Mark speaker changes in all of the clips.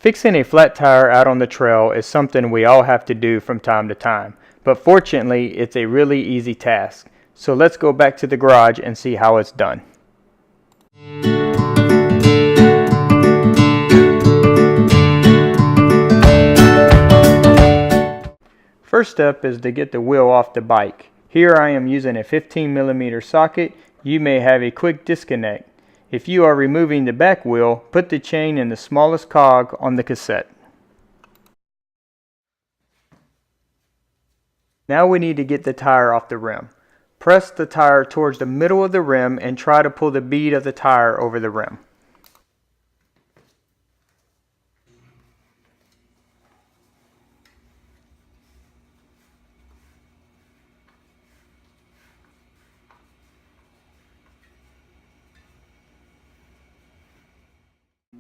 Speaker 1: Fixing a flat tire out on the trail is something we all have to do from time to time, but fortunately it's a really easy task. So let's go back to the garage and see how it's done. First step is to get the wheel off the bike. Here I am using a 15mm socket. You may have a quick disconnect. If you are removing the back wheel, put the chain in the smallest cog on the cassette. Now we need to get the tire off the rim. Press the tire towards the middle of the rim and try to pull the bead of the tire over the rim.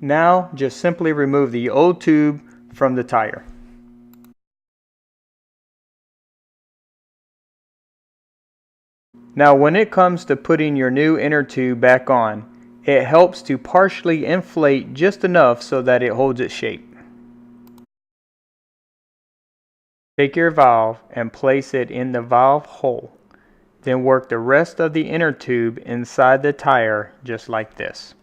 Speaker 1: Now just simply remove the old tube from the tire. Now when it comes to putting your new inner tube back on, it helps to partially inflate just enough so that it holds its shape. Take your valve and place it in the valve hole. Then work the rest of the inner tube inside the tire just like this.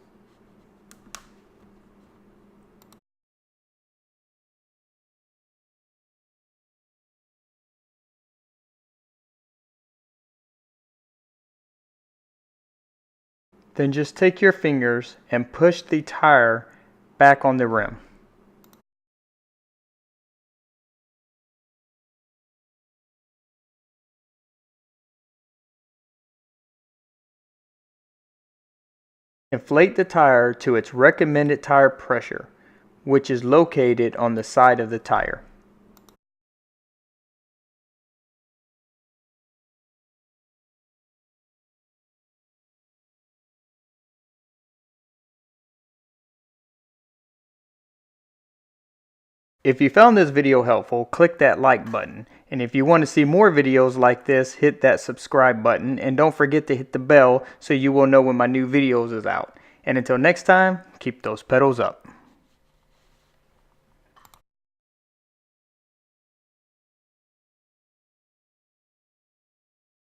Speaker 1: Then just take your fingers and push the tire back on the rim. Inflate the tire to its recommended tire pressure, which is located on the side of the tire. If you found this video helpful, click that like button. And if you want to see more videos like this, hit that subscribe button. And don't forget to hit the bell so you will know when my new videos is out. And until next time, keep those pedals up.